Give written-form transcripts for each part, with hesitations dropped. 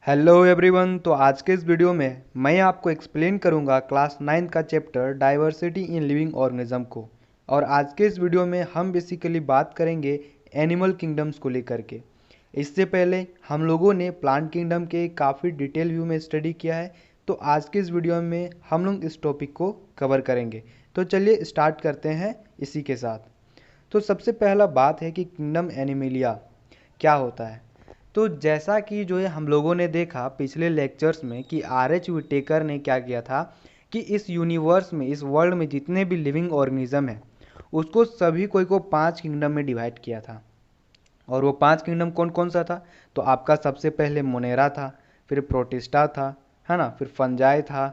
Hello everyone. तो आज के इस वीडियो में मैं आपको एक्सप्लेन करूंगा क्लास 9 का chapter diversity in living organism को। और आज के इस वीडियो में हम बेसिकली बात करेंगे एनिमल किंगडम्स को लेकर के। इससे पहले हम लोगों ने प्लांट किंगडम के काफ़ी डिटेल व्यू में स्टडी किया है, तो आज के इस वीडियो में हम लोग इस टॉपिक को कवर करेंगे। तो चलिए स्टार्ट करते हैं इसी के साथ। तो सबसे पहला बात है कि किंगडम एनिमलिया क्या होता है। तो जैसा कि जो है हम लोगों ने देखा पिछले लेक्चर्स में कि आर.एच. व्हिटेकर ने क्या किया था कि इस यूनिवर्स में, इस वर्ल्ड में जितने भी लिविंग ऑर्गेनिज्म हैं उसको सभी को 5 किंगडम में डिवाइड किया था। और वो 5 किंगडम कौन कौन सा था? तो आपका सबसे पहले मोनेरा था, फिर प्रोटिस्टा था, है ना, फिर फंजाई था,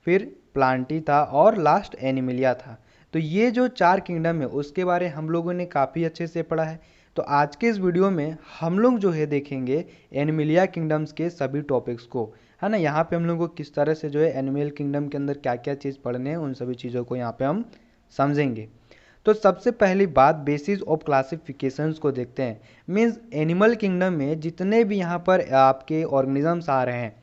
फिर प्लांटी था और लास्ट एनिमिलिया था। तो ये जो 4 किंगडम है उसके बारे हम लोगों ने काफ़ी अच्छे से पढ़ा है। तो आज के इस वीडियो में हम लोग जो है देखेंगे एनिमिलिया किंगडम्स के सभी टॉपिक्स को, है ना। यहाँ पे हम लोग को किस तरह से जो है एनिमल किंगडम के अंदर क्या क्या चीज़ पढ़ने हैं उन सभी चीज़ों को यहाँ पे हम समझेंगे। तो सबसे पहली बात बेसिस ऑफ क्लासिफिकेशंस को देखते हैं। मीन्स एनिमल किंगडम में जितने भी यहाँ पर आपके ऑर्गेनिजम्स आ रहे हैं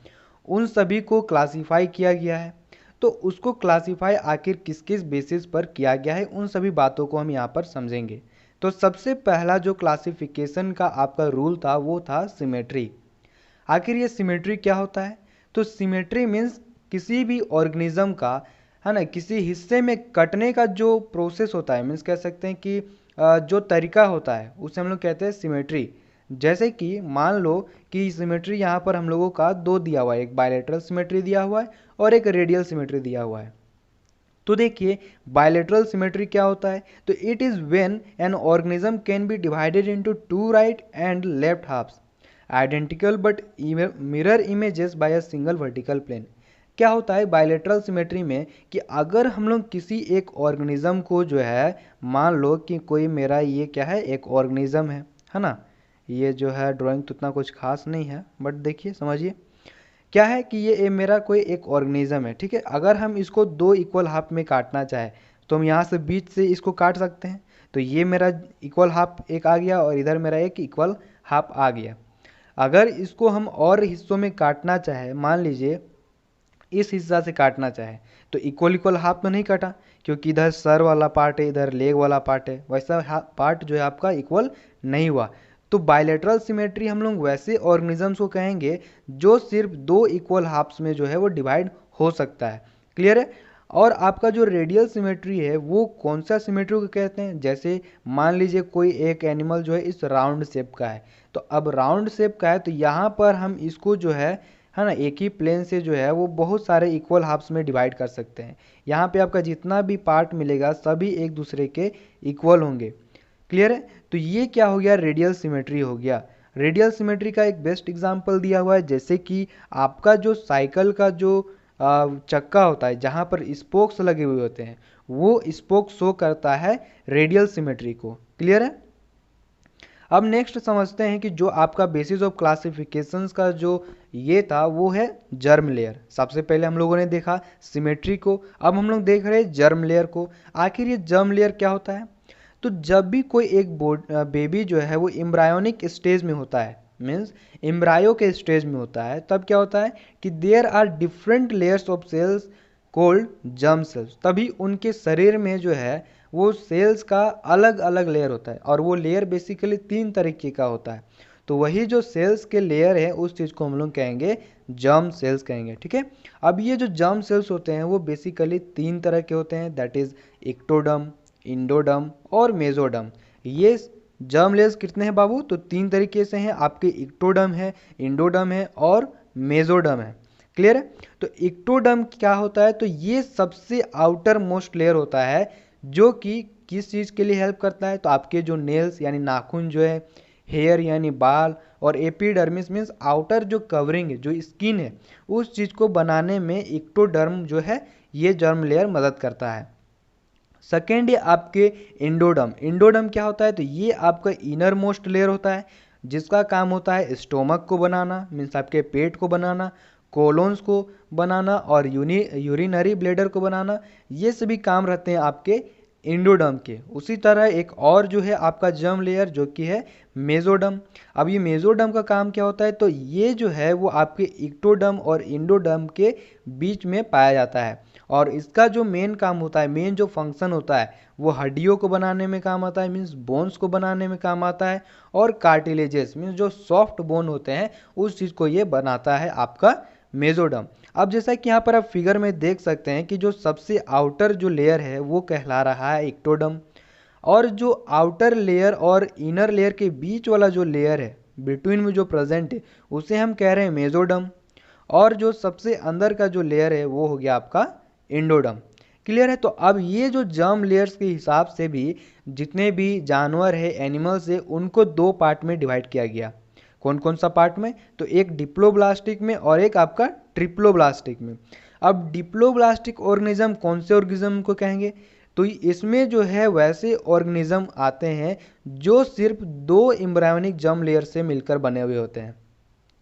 उन सभी को क्लासिफाई किया गया है। तो उसको क्लासिफाई आखिर किस किस बेसिस पर किया गया है उन सभी बातों को हम यहाँ पर समझेंगे। तो सबसे पहला जो क्लासिफिकेशन का आपका रूल था वो था सिमेट्री। आखिर ये सिमेट्री क्या होता है? तो सिमेट्री मीन्स किसी भी ऑर्गेनिज्म का, है ना, किसी हिस्से में कटने का जो प्रोसेस होता है, मीन्स कह सकते हैं कि जो तरीका होता है उसे हम लोग कहते हैं सिमेट्री। जैसे कि मान लो कि सिमेट्री यहाँ पर हम लोगों का दो दिया हुआ है, एक बायलैटरल सिमेट्री दिया हुआ है और एक रेडियल सिमेट्री दिया हुआ है। तो देखिए बायलैटरल सिमेट्री क्या होता है? तो it is when an organism can be divided into two right and left halves identical but mirror images by a single vertical plane. क्या होता है बायलैटरल सिमेट्री में कि अगर हम लोग किसी एक ऑर्गेनिज्म को जो है, मान लो कि कोई मेरा ये क्या है, एक ऑर्गेनिज्म है ना। ये जो है ड्राइंग तो उतना कुछ खास नहीं है बट देखिए समझिए क्या है कि ये मेरा कोई एक ऑर्गेनिज्म है, ठीक है। अगर हम इसको दो इक्वल हाफ में काटना चाहे तो हम यहाँ से बीच से इसको काट सकते हैं। तो ये मेरा इक्वल हाफ एक आ गया और इधर मेरा एक इक्वल हाफ आ गया। अगर इसको हम और हिस्सों में काटना चाहे, मान लीजिए इस हिस्सा से काटना चाहे, तो इक्वल इक्वल हाफ तो नहीं कटा क्योंकि इधर सर वाला पार्ट है, इधर लेग वाला पार्ट है, वैसा पार्ट जो है आपका इक्वल नहीं हुआ। तो बायलैटरल सिमेट्री हम लोग वैसे ऑर्गेनिजम्स को कहेंगे जो सिर्फ दो इक्वल हाफ्स में जो है वो डिवाइड हो सकता है। क्लियर है? और आपका जो रेडियल सिमेट्री है वो कौन सा सिमेट्री को कहते हैं? जैसे मान लीजिए कोई एक एनिमल जो है इस राउंड शेप का है, तो अब राउंड शेप का है तो यहाँ पर हम इसको जो है ना, एक ही प्लेन से जो है वो बहुत सारे इक्वल हाफ्स में डिवाइड कर सकते हैं। यहाँ पे आपका जितना भी पार्ट मिलेगा सभी एक दूसरे के इक्वल होंगे। क्लियर है? तो ये क्या हो गया? रेडियल सिमेट्री हो गया। रेडियल सिमेट्री का एक बेस्ट एग्जांपल दिया हुआ है, जैसे कि आपका जो साइकिल का जो चक्का होता है जहाँ पर स्पोक्स लगे हुए होते हैं वो स्पोक शो करता है रेडियल सिमेट्री को। क्लियर है? अब नेक्स्ट समझते हैं कि जो आपका बेसिस ऑफ क्लासिफिकेशंस का जो ये था वो है जर्म लेयर। सबसे पहले हम लोगों ने देखा सिमेट्री को, अब हम लोग देख रहे हैं जर्म लेयर को। आखिर ये जर्म लेयर क्या होता है? तो जब भी कोई एक बेबी जो है वो एम्ब्रायोनिक स्टेज में होता है, मीन्स एम्ब्रायो के स्टेज में होता है, तब क्या होता है कि there are different layers of cells called germ cells. तभी उनके शरीर में जो है वो सेल्स का अलग अलग लेयर होता है और वो लेयर बेसिकली 3 तरीके का होता है। तो वही जो सेल्स के लेयर है उस चीज़ को हम लोग कहेंगे जर्म सेल्स कहेंगे, ठीक है। अब ये जो जर्म सेल्स होते हैं वो बेसिकली 3 तरह के होते हैं, दैट इज इक्टोडर्म, इंडोडर्म और मेसोडर्म। ये जर्म लेयर्स कितने हैं बाबू? तो 3 तरीके से हैं आपके, इक्टोडर्म है, इंडोडर्म है और मेसोडर्म है। क्लियर है? तो इक्टोडर्म क्या होता है? तो ये सबसे आउटर मोस्ट लेयर होता है जो कि किस चीज़ के लिए हेल्प करता है? तो आपके जो नेल्स यानी नाखून जो है, हेयर यानी बाल और एपिडर्मिस मीन्स आउटर जो कवरिंग है, जो स्किन है, उस चीज़ को बनाने में इक्टोडर्म जो है ये जर्म लेयर मदद करता है। सेकेंड है आपके इंडोडर्म। इंडोडर्म क्या होता है? तो ये आपका इनर मोस्ट लेयर होता है जिसका काम होता है स्टोमक को बनाना, मीन्स आपके पेट को बनाना, कोलोन्स को बनाना और यूरिनरी ब्लेडर को बनाना। ये सभी काम रहते हैं आपके इंडोडर्म के। उसी तरह एक और जो है आपका जर्म लेयर जो कि है मेसोडर्म। अब ये मेसोडर्म का काम क्या होता है, तो ये जो है वो आपके इक्टोडर्म और इंडोडर्म के बीच में पाया जाता है और इसका जो मेन काम होता है, मेन जो फंक्शन होता है वो हड्डियों को बनाने में काम आता है, मीन्स बोन्स को बनाने में काम आता है, और कार्टिलेजेस मीन्स जो सॉफ्ट बोन होते हैं उस चीज़ को ये बनाता है आपका मेसोडर्म। अब जैसा कि यहाँ पर आप फिगर में देख सकते हैं कि जो सबसे आउटर जो लेयर है वो कहला रहा है इक्टोडर्म, और जो आउटर लेयर और इनर लेयर के बीच वाला जो लेयर है बिटवीन में जो प्रेजेंट है उसे हम कह रहे हैं मेसोडर्म, और जो सबसे अंदर का जो लेयर है वो हो गया आपका इंडोडर्म। क्लियर है। तो अब ये जो जर्म लेयर्स के हिसाब से भी जितने भी जानवर है, एनिमल्स है, उनको दो पार्ट में डिवाइड किया गया। कौन कौन सा पार्ट में, तो एक डिप्लोब्लास्टिक में और एक आपका ट्रिप्लोब्लास्टिक में। अब डिप्लोब्लास्टिक ऑर्गेनिज्म कौन से ऑर्गेनिज्म को कहेंगे, तो इसमें जो है वैसे ऑर्गेनिज्म आते हैं जो सिर्फ दो एम्ब्रायोनिक जर्म लेयर से मिलकर बने हुए होते हैं।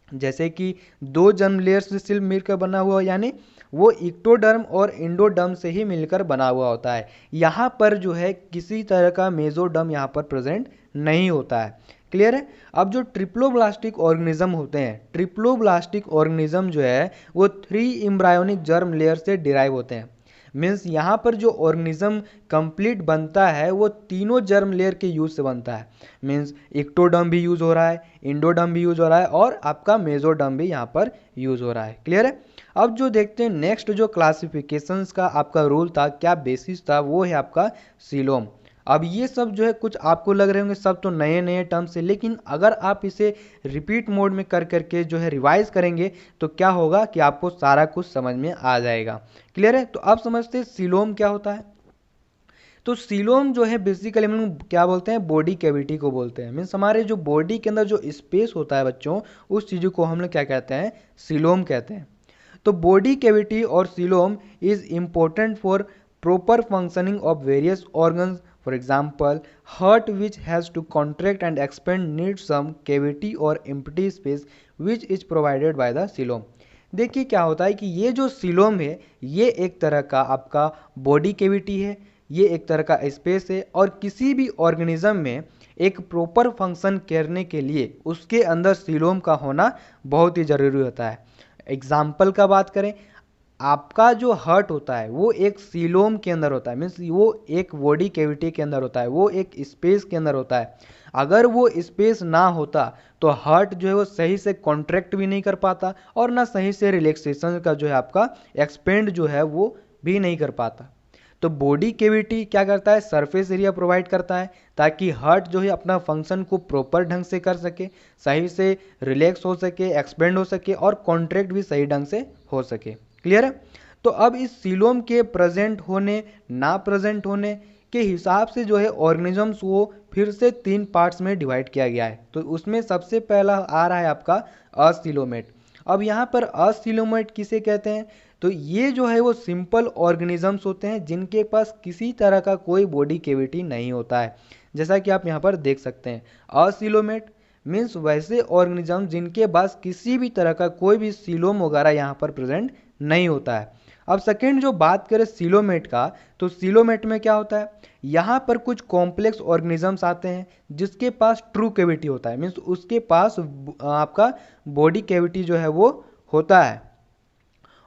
जैसे कि दो जर्म लेयर से सिर्फ मिलकर बना हुआ, यानी वो इक्टोडर्म और इंडोडर्म से ही मिलकर बना हुआ होता है। यहाँ पर जो है किसी तरह का मेसोडर्म यहाँ पर प्रेजेंट नहीं होता है। क्लियर है। अब जो ट्रिप्लोब्लास्टिक ऑर्गेनिज्म होते हैं, ट्रिप्लोब्लास्टिक ऑर्गेनिज्म जो है वो 3 एम्ब्रायोनिक जर्म लेयर से डिराइव होते हैं। मीन्स यहाँ पर जो ऑर्गेनिज्म कंप्लीट बनता है वो तीनों जर्म लेयर के यूज से बनता है। मीन्स इक्टोडर्म भी यूज हो रहा है, इंडोडर्म भी यूज हो रहा है, और आपका मेसोडर्म भी यहाँ पर यूज हो रहा है। क्लियर है। अब जो देखते हैं नेक्स्ट जो क्लासिफिकेशंस का आपका रूल था, क्या बेसिस था, वो है आपका सीलोम। अब ये सब जो है कुछ आपको लग रहे होंगे सब तो नए नए टर्म्स है, लेकिन अगर आप इसे रिपीट मोड में कर करके जो है रिवाइज करेंगे तो क्या होगा कि आपको सारा कुछ समझ में आ जाएगा। क्लियर है। तो आप समझते हैं सीलोम क्या होता है। तो सीलोम जो है बेसिकली हम लोग क्या बोलते हैं, बॉडी कैविटी को बोलते हैं। मीन्स हमारे जो बॉडी के अंदर जो स्पेस होता है बच्चों, उस चीज़ को हम लोग क्या कहते हैं, सीलोम कहते हैं। तो बॉडी कैविटी और coelom is important for proper functioning of various organs. For example, heart which has to contract and expand needs some cavity or empty space which is provided by the coelom. देखिए क्या होता है कि ये जो coelom है ये एक तरह का आपका बॉडी कैविटी है, ये एक तरह का स्पेस है, और किसी भी ऑर्गेनिज्म में एक प्रॉपर फंक्शन करने के लिए उसके अंदर सीलोम का होना बहुत ही ज़रूरी होता है। एग्जाम्पल का बात करें, आपका जो हार्ट होता है वो एक सीलोम के अंदर होता है, मीन्स वो एक बॉडी कैविटी के अंदर होता है, वो एक स्पेस के अंदर होता है। अगर वो स्पेस ना होता तो हार्ट जो है वो सही से कॉन्ट्रैक्ट भी नहीं कर पाता और ना सही से रिलैक्सेशन का जो है आपका एक्सपेंड जो है वो भी नहीं कर पाता। तो बॉडी कैविटी क्या करता है, सरफेस एरिया प्रोवाइड करता है ताकि हार्ट जो है अपना फंक्शन को प्रॉपर ढंग से कर सके, सही से रिलैक्स हो सके, एक्सपेंड हो सके, और कॉन्ट्रैक्ट भी सही ढंग से हो सके। क्लियर है। तो अब इस सीलोम के प्रेजेंट होने ना प्रेजेंट होने के हिसाब से जो है ऑर्गेनिजम्स को फिर से 3 पार्ट्स में डिवाइड किया गया है। तो उसमें सबसे पहला आ रहा है आपका असीलोमेट। अब यहाँ पर असीलोमेट किसे कहते हैं, तो ये जो है वो सिंपल ऑर्गेनिजम्स होते हैं जिनके पास किसी तरह का कोई बॉडी कैविटी नहीं होता है, जैसा कि आप यहाँ पर देख सकते हैं। असीलोमेट मीन्स वैसे ऑर्गेनिज्म जिनके पास किसी भी तरह का कोई भी सीलोम वगैरह यहाँ पर प्रेजेंट नहीं होता है। अब सेकेंड जो बात करें सीलोमेट का, तो सीलोमेट में क्या होता है, यहाँ पर कुछ कॉम्प्लेक्स ऑर्गेनिजम्स आते हैं जिसके पास ट्रू कैविटी होता है, मीन्स उसके पास आपका बॉडी कैविटी जो है वो होता है।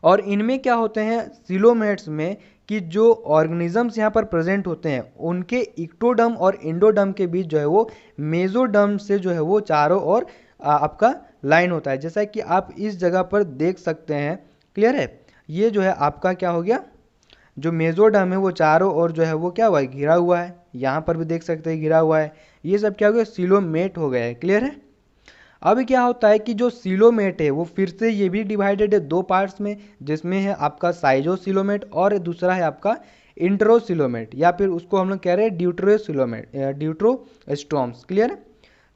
और इनमें क्या होते हैं सीलोमेट्स में कि जो ऑर्गेनिजम्स यहाँ पर प्रेजेंट होते हैं उनके इक्टोडर्म और इंडोडर्म के बीच जो है वो मेसोडर्म से जो है वो चारों ओर आपका लाइन होता है, जैसा कि आप इस जगह पर देख सकते हैं। क्लियर है। ये जो है आपका क्या हो गया, जो मेसोडर्म है वो चारों ओर जो है वो क्या हुआ है, घिरा हुआ है। यहाँ पर भी देख सकते हैं घिरा हुआ है। ये सब क्या हो गया, सीलोमेट हो गया है। क्लियर है। अब क्या होता है कि जो सीलोमेट है वो फिर से ये भी डिवाइडेड है 2 पार्ट्स में, जिसमें है आपका साइजोसीलोमेट और दूसरा है आपका इंट्रोसीलोमेट, या फिर उसको हम लोग कह रहे हैं ड्यूट्रोसीलोमेट, ड्यूट्रोस्टोम्स। क्लियर है।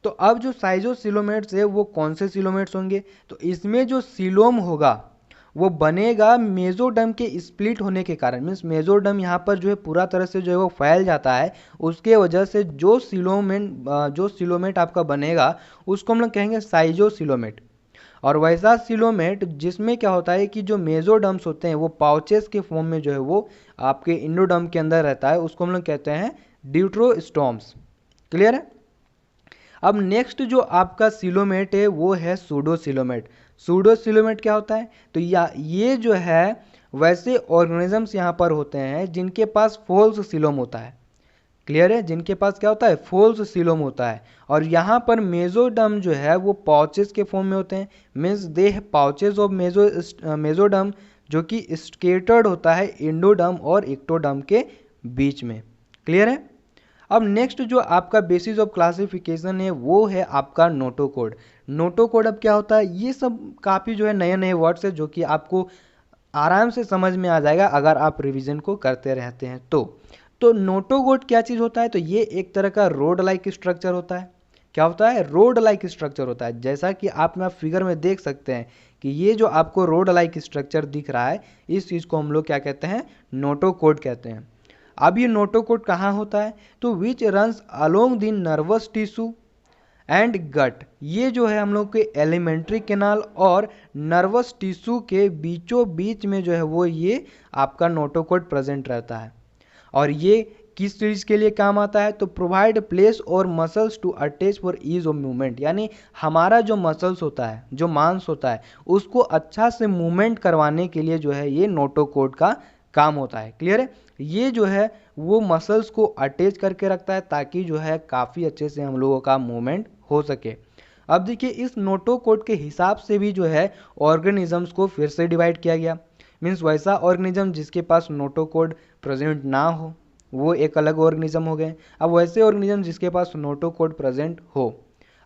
तो अब जो साइजोसीलोमेट्स है वो कौन से सीलोमेट्स होंगे, तो इसमें जो सीलोम होगा वो बनेगा मेसोडर्म के स्प्लिट होने के कारण, मीन्स मेसोडर्म यहाँ पर जो है पूरा तरह से जो है वो फैल जाता है, उसके वजह से जो सीलोमेट आपका बनेगा उसको हम लोग कहेंगे साइजोसीलोमेट। और वैसा सिलोमेट जिसमें क्या होता है कि जो मेसोडर्म्स होते हैं वो पाउचेस के फॉर्म में जो है वो आपके इंडोडर्म के अंदर रहता है, उसको हम लोग कहते हैं ड्यूट्रोस्टोम्स। क्लियर है। अब नेक्स्ट जो आपका सिलोमेट है वो है सूडोसिलोमेट। सूडोसिलोमेट क्या होता है, तो ये जो है वैसे ऑर्गेनिजम्स यहाँ पर होते हैं जिनके पास फॉल्स सिलोम होता है। क्लियर है, जिनके पास क्या होता है, फॉल्स सिलोम होता है। और यहाँ पर मेसोडर्म जो है वो पाउचेस के फॉर्म में होते हैं, मीन्स दे है पाउचेस ऑफ मेसोडर्म जो कि स्केटर्ड होता है इंडोडर्म और इक्टोडर्म के बीच में। क्लियर है। अब नेक्स्ट जो आपका बेसिस ऑफ क्लासिफिकेशन है वो है आपका नोटोकोड। नोटोकोड अब क्या होता है, ये सब काफ़ी जो है नए नए वर्ड्स है जो कि आपको आराम से समझ में आ जाएगा अगर आप रिवीजन को करते रहते हैं तो नोटोकोड क्या चीज़ होता है, तो ये एक तरह का रोड लाइक स्ट्रक्चर होता है। क्या होता है, रोड लाइक स्ट्रक्चर होता है। जैसा कि आप फिगर में देख सकते हैं कि ये जो आपको रोड लाइक स्ट्रक्चर दिख रहा है, इस चीज़ को हम लोग क्या कहते हैं, नोटोकोड कहते हैं। अब ये नोटोकोड कहाँ होता है, तो which runs along the nervous tissue and gut. ये जो है हम लोग के एलिमेंट्री कैनाल और नर्वस टिश्यू के बीचों बीच में जो है वो ये आपका नोटोकोड प्रेजेंट रहता है। और ये किस चीज़ के लिए काम आता है, तो प्रोवाइड प्लेस और muscles to attach for ease of movement. यानी हमारा जो मसल्स होता है, जो मांस होता है, उसको अच्छा से मूवमेंट करवाने के लिए जो है ये नोटोकोड का काम होता है। क्लियर है। ये जो है वो मसल्स को अटैच करके रखता है ताकि जो है काफ़ी अच्छे से हम लोगों का मूवमेंट हो सके। अब देखिए इस नोटोकोड के हिसाब से भी जो है ऑर्गेनिजम्स को फिर से डिवाइड किया गया। मीन्स वैसा ऑर्गेनिज्म जिसके पास नोटोकोड प्रेजेंट ना हो वो एक अलग ऑर्गेनिज्म हो गए। अब वैसे ऑर्गेनिज्म जिसके पास नोटोकोड प्रेजेंट हो।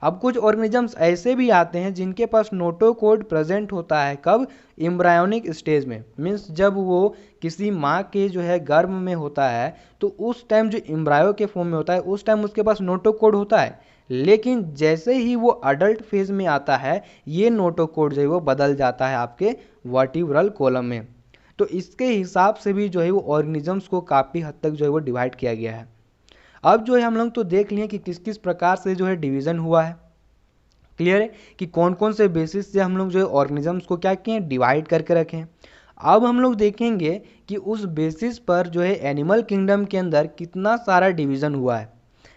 अब कुछ ऑर्गेनिजम्स ऐसे भी आते हैं जिनके पास नोटोकोड प्रेजेंट होता है, कब, एम्ब्रायोनिक स्टेज में। मीन्स जब वो किसी माँ के जो है गर्भ में होता है तो उस टाइम जो एम्ब्रायो के फॉर्म में होता है उस टाइम उसके पास नोटोकोड होता है, लेकिन जैसे ही वो अडल्ट फेज में आता है ये नोटोकोड जो है वो बदल जाता है आपके वर्टिब्रल कॉलम में। तो इसके हिसाब से भी जो है वो ऑर्गेनिजम्स को काफ़ी हद तक जो है वो डिवाइड किया गया है। अब जो है हम लोग तो देख लिए कि किस किस प्रकार से जो है डिवीज़न हुआ है। क्लियर है कि कौन कौन से बेसिस से हम लोग जो है ऑर्गेनिजम्स को क्या किए, डिवाइड करके रखें। अब हम लोग देखेंगे कि उस बेसिस पर जो है एनिमल किंगडम के अंदर कितना सारा डिवीज़न हुआ है।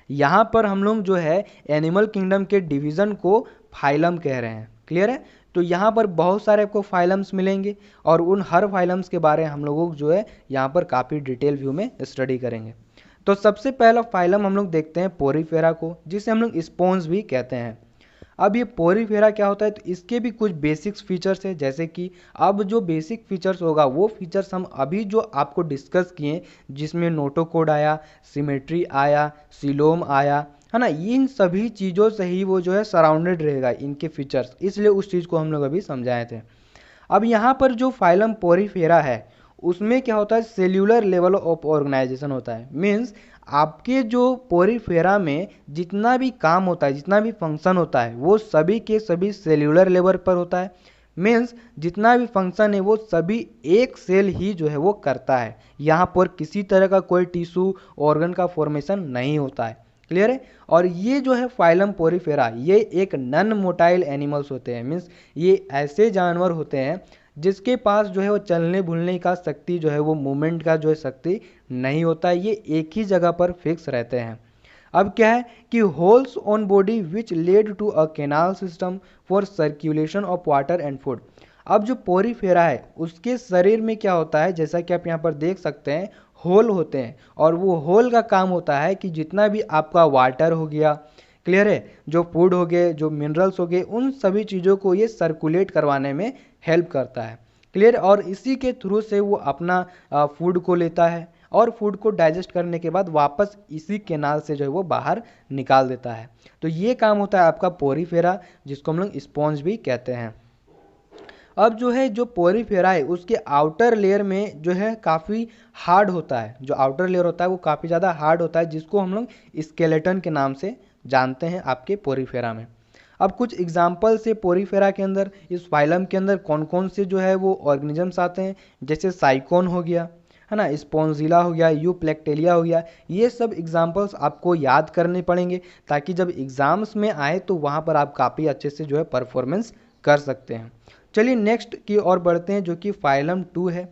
यहाँ पर हम लोग जो है एनिमल किंगडम के डिवीज़न को फाइलम कह रहे हैं। क्लियर है। तो यहाँ पर बहुत सारे आपको फाइलम्स मिलेंगे और उन हर फाइलम्स के बारे में हम लोगों को जो है यहाँ पर काफ़ी डिटेल व्यू में स्टडी करेंगे। तो सबसे पहला फाइलम हम लोग देखते हैं पोरीफेरा को, जिसे हम लोग स्पॉन्ज भी कहते हैं। अब ये पोरीफेरा क्या होता है, तो इसके भी कुछ बेसिक्स फीचर्स है। जैसे कि अब जो बेसिक फीचर्स होगा वो फीचर्स हम अभी जो आपको डिस्कस किए, जिसमें नोटोकोड आया, सिमेट्री आया, सिलोम आया, है ना, इन सभी चीज़ों से ही वो जो है सराउंडेड रहेगा इनके फीचर्स, इसलिए उस चीज़ को हम लोग अभी समझाए थे। अब यहाँ पर जो फाइलम पोरीफेरा है उसमें क्या होता है, सेल्यूलर लेवल ऑफ ऑर्गेनाइजेशन होता है। मीन्स आपके जो पोरीफेरा में जितना भी काम होता है, जितना भी फंक्शन होता है, वो सभी के सभी सेल्यूलर लेवल पर होता है। मीन्स जितना भी फंक्शन है वो सभी एक सेल ही जो है वो करता है। यहाँ पर किसी तरह का कोई टिश्यू ऑर्गन का फॉर्मेशन नहीं होता है। क्लियर है। और ये जो है फाइलम पोरीफेरा ये एक नॉन मोटाइल एनिमल्स होते हैं। मीन्स ये ऐसे जानवर होते हैं जिसके पास जो है वो चलने भूलने का शक्ति जो है वो मूवमेंट का जो है शक्ति नहीं होता है, ये एक ही जगह पर फिक्स रहते हैं। अब क्या है कि holes on body which lead to a canal system for circulation of water and food. अब जो पोरीफेरा है उसके शरीर में क्या होता है, जैसा कि आप यहाँ पर देख सकते हैं, होल होते हैं और वो होल का काम होता है कि जितना भी आपका वाटर हो गया, क्लियर है, जो फूड हो गए, जो मिनरल्स हो गए, उन सभी चीज़ों को ये सर्कुलेट करवाने में हेल्प करता है। क्लियर। और इसी के थ्रू से वो अपना फूड को लेता है और फूड को डाइजेस्ट करने के बाद वापस इसी कैनाल से जो है वो बाहर निकाल देता है। तो ये काम होता है आपका पोरीफेरा, जिसको हम लोग स्पॉन्ज भी कहते हैं। अब जो है जो पोरीफेरा है उसके आउटर लेयर में जो है काफ़ी हार्ड होता है, जो आउटर लेयर होता है वो काफ़ी ज़्यादा हार्ड होता है, जिसको हम लोग स्केलेटन के नाम से जानते हैं आपके पोरीफेरा में। अब कुछ एग्जाम्पल से पोरीफेरा के अंदर, इस फाइलम के अंदर कौन कौन से जो है वो ऑर्गेनिजम्स आते हैं, जैसे साइकोन हो गया, है ना, स्पॉन्जिला हो गया, यूप्लेक्टेलिया हो गया। ये सब एग्जाम्पल्स आपको याद करने पड़ेंगे ताकि जब एग्जाम्स में आए तो वहाँ पर आप काफ़ी अच्छे से जो है परफॉर्मेंस कर सकते हैं। चलिए नेक्स्ट की ओर बढ़ते हैं, जो कि फाइलम 2 है।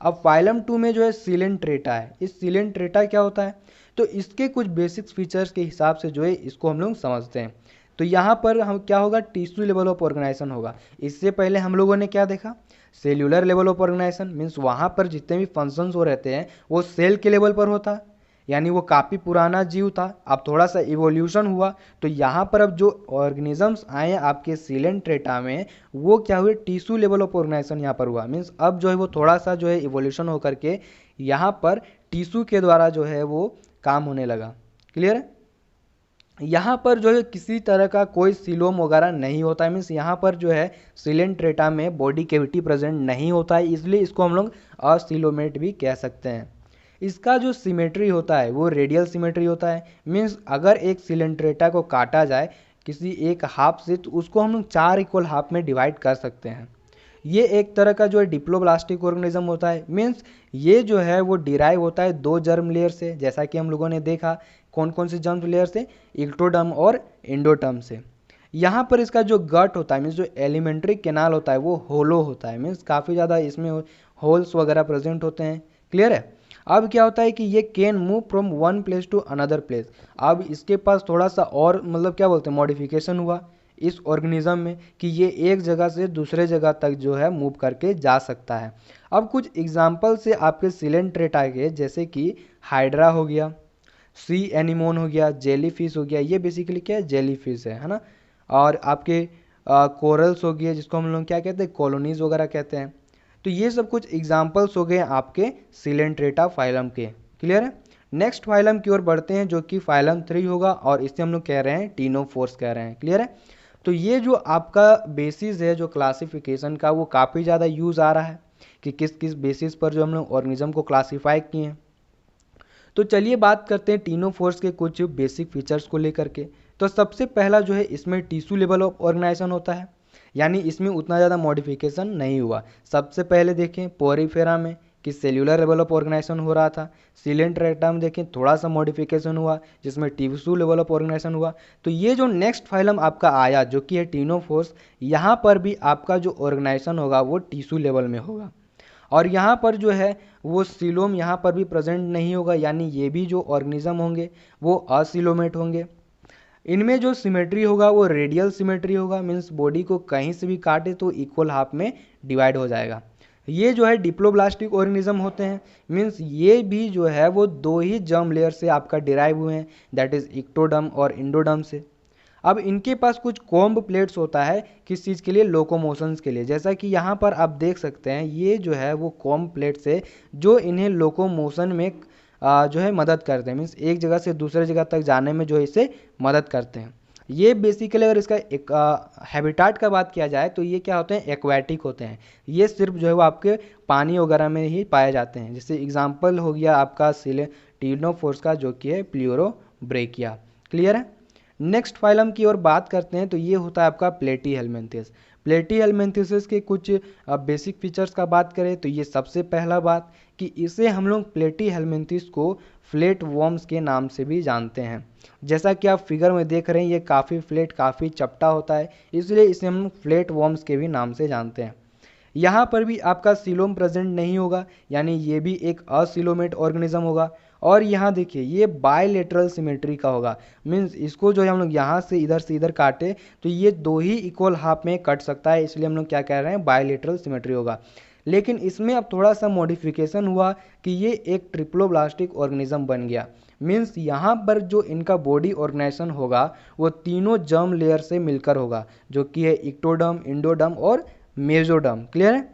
अब फाइलम 2 में जो है सिलेंट्रेटा है। इस सिलेंट्रेटा क्या होता है, तो इसके कुछ बेसिक फीचर्स के हिसाब से जो है इसको हम लोग समझते हैं। तो यहाँ पर हम क्या होगा, टिश्यू लेवल ऑफ ऑर्गेनाइजेशन होगा। इससे पहले हम लोगों ने क्या देखा, cellular level of organisation, means वहाँ पर जितने भी फंक्शंस हो रहते हैं वो सेल के लेवल पर होता है, यानी वो काफ़ी पुराना जीव था, अब थोड़ा सा इवोल्यूशन हुआ। तो यहाँ पर अब जो ऑर्गेनिजम्स आए हैं आपके सिलेंट्रेटा में, वो क्या हुए, टिश्यू लेवल ऑफ ऑर्गेनाइजेशन यहाँ पर हुआ। मीन्स अब जो है वो थोड़ा सा जो है इवोल्यूशन होकर के यहाँ पर टिश्यू के द्वारा जो है वो काम होने लगा। क्लियर है। यहाँ पर जो है किसी तरह का कोई सीलोम वगैरह नहीं होता है, मीन्स यहाँ पर जो है सिलेंट्रेटा में बॉडी कैविटी प्रेजेंट नहीं होता है, इसलिए इसको हम लोग असिलोमेट भी कह सकते हैं। इसका जो सिमेट्री होता है वो रेडियल सिमेट्री होता है। मीन्स अगर एक सिलेंट्रेटा को काटा जाए किसी एक हाफ से, तो उसको हम लोग 4 इक्वल हाफ में डिवाइड कर सकते हैं। ये एक तरह का जो है डिप्लोब्लास्टिक ऑर्गेनिज्म होता है। मीन्स ये जो है वो डिराइव होता है 2 जर्म लेयर से, जैसा कि हम लोगों ने देखा कौन कौन से जर्म लेयर से, इक्टोडर्म और एंडोडर्म से। यहाँ पर इसका जो गट होता है, मीन्स जो एलिमेंट्री कैनाल होता है वो होलो होता है, मीन्स काफ़ी ज़्यादा इसमें होल्स वगैरह प्रेजेंट होते हैं। क्लियर है। अब क्या होता है कि ये can move from one place to another place. अब इसके पास थोड़ा सा और मतलब क्या बोलते हैं मॉडिफिकेशन हुआ इस ऑर्गेनिज्म में कि ये एक जगह से दूसरे जगह तक जो है मूव करके जा सकता है। अब कुछ एग्जांपल से आपके सिलेंट्रेटा के, जैसे कि हाइड्रा हो गया, सी एनिमोन हो गया, जेलीफिश हो गया, ये बेसिकली क्या है, जेलीफिश है ना। और आपके कोरल्स हो गए, जिसको हम लोग क्या कहते हैं, कॉलोनीज वगैरह कहते हैं। तो ये सब कुछ एग्जाम्पल्स हो गए आपके सिलेंट्रेटा फाइलम के। क्लियर है। नेक्स्ट फाइलम की ओर बढ़ते हैं, जो कि फाइलम 3 होगा, और इसे हम लोग कह रहे हैं टीनोफोर्स कह रहे हैं। क्लियर है। तो ये जो आपका बेसिस है जो क्लासिफिकेशन का, वो काफ़ी ज़्यादा यूज़ आ रहा है कि किस किस बेसिस पर जो हम लोग ऑर्गेनिज्म को क्लासीफाई किए हैं। तो चलिए बात करते हैं टीनोफोर्स के कुछ बेसिक फीचर्स को लेकर के। तो सबसे पहला जो है इसमें टिश्यू लेवल ऑफ ऑर्गेनाइजेशन होता है, यानी इसमें उतना ज़्यादा मॉडिफिकेशन नहीं हुआ। सबसे पहले देखें पोरीफेरा में कि सेल्यूलर लेवल ऑफ ऑर्गेनाइजेशन हो रहा था। सिलेंट्रेटा में देखें थोड़ा सा मॉडिफिकेशन हुआ, जिसमें टिश्यू लेवल ऑफ ऑर्गेनाइजेशन हुआ। तो ये जो नेक्स्ट फाइलम आपका आया जो कि है टीनोफोर्स, यहाँ पर भी आपका जो ऑर्गेनाइजेशन होगा वो टिश्यू लेवल में होगा। और यहाँ पर जो है वो सीलोम यहाँ पर भी प्रेजेंट नहीं होगा, यानी ये भी जो ऑर्गेनिज्म होंगे वो असिलोमेट होंगे। इनमें जो सिमेट्री होगा वो रेडियल सिमेट्री होगा, मीन्स बॉडी को कहीं से भी काटे तो इक्वल हाफ में डिवाइड हो जाएगा। ये जो है डिप्लोब्लास्टिक ऑर्गेनिज्म होते हैं, मीन्स ये भी जो है वो 2 ही जर्म लेयर से आपका डिराइव हुए हैं, दैट इज इक्टोडर्म और एंडोडर्म से। अब इनके पास कुछ कॉम्ब प्लेट्स होता है किस चीज़ के लिए, लोकोमोशंस के लिए। जैसा कि यहाँ पर आप देख सकते हैं ये जो है वो कॉम्ब प्लेट्स है जो इन्हें लोकोमोशन में जो है मदद करते हैं, मीन्स एक जगह से दूसरे जगह तक जाने में जो है इसे मदद करते हैं। ये बेसिकली अगर इसका एक हैबिटाट का बात किया जाए तो ये क्या होते हैं, एक्वाटिक होते हैं। ये सिर्फ जो है वो आपके पानी वगैरह में ही पाए जाते हैं। जैसे एग्जाम्पल हो गया आपका टीनोफोर्स का जो कि है प्लियोरोब्रेकिया। क्लियर है। नेक्स्ट फाइलम की ओर बात करते हैं, तो ये होता है आपका प्लेटीहेल्मिन्थेस। प्लेटीहेल्मिन्थेसिस के कुछ बेसिक फीचर्स का बात करें तो ये सबसे पहला बात कि इसे हम लोग प्लेटीहेल्मिन्थेस को फ्लैट वॉर्म्स के नाम से भी जानते हैं। जैसा कि आप फिगर में देख रहे हैं ये काफ़ी फ्लैट काफ़ी चपटा होता है, इसलिए इसे हम फ्लैट वॉर्म्स के भी नाम से जानते हैं। यहाँ पर भी आपका सीलोम प्रेजेंट नहीं होगा, यानी ये भी एक असिलोमेट ऑर्गेनिज्म होगा। और यहाँ देखिए ये बायलेटरल सिमेट्री का होगा, मीन्स इसको जो है हम लोग यहाँ से इधर काटे तो ये 2 ही इक्वल हाफ में कट सकता है, इसलिए हम लोग क्या कह रहे हैं, बायलेटरल सिमेट्री होगा। लेकिन इसमें अब थोड़ा सा मॉडिफिकेशन हुआ कि ये एक ट्रिप्लोब्लास्टिक ऑर्गेनिज्म बन गया। मीन्स यहाँ पर जो इनका बॉडी ऑर्गेनाइजेशन होगा वो तीनों जर्म लेयर से मिलकर होगा, जो कि है इक्टोडर्म, एंडोडर्म और मेसोडर्म। क्लियर है।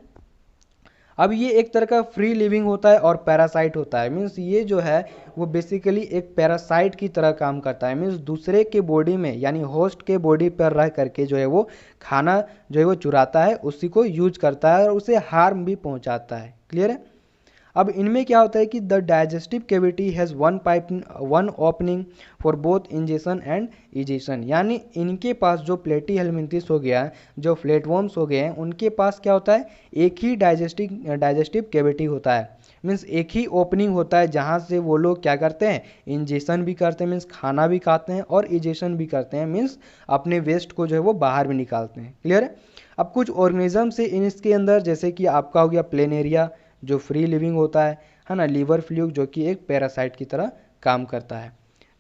अब ये एक तरह का फ्री लिविंग होता है और पैरासाइट होता है, मीन्स ये जो है वो बेसिकली एक पैरासाइट की तरह काम करता है। मीन्स दूसरे के बॉडी में यानी होस्ट के बॉडी पर रह करके जो है वो खाना जो है वो चुराता है, उसी को यूज करता है और उसे हार्म भी पहुंचाता है। क्लियर है। अब इनमें क्या होता है कि the digestive cavity has one opening for both ingestion and egestion, यानी इनके पास जो प्लेटीहेल्मिन्थेस हो गया, जो फ्लैटवर्म्स हो गए हैं, उनके पास क्या होता है, एक ही डाइजेस्टिव कैविटी होता है। मीन्स एक ही ओपनिंग होता है जहाँ से वो लोग क्या करते हैं, इंजेक्शन भी करते हैं, मीन्स खाना भी खाते हैं और इजेशन भी करते हैं, मीन्स अपने वेस्ट को जो है वो बाहर भी निकालते हैं। क्लियर है। अब कुछ ऑर्गेनिज्म से इसके अंदर, जैसे कि आपका हो गया प्लेन एरिया जो फ्री लिविंग होता है ना, लीवर फ्लूक जो कि एक पैरासाइट की तरह काम करता है।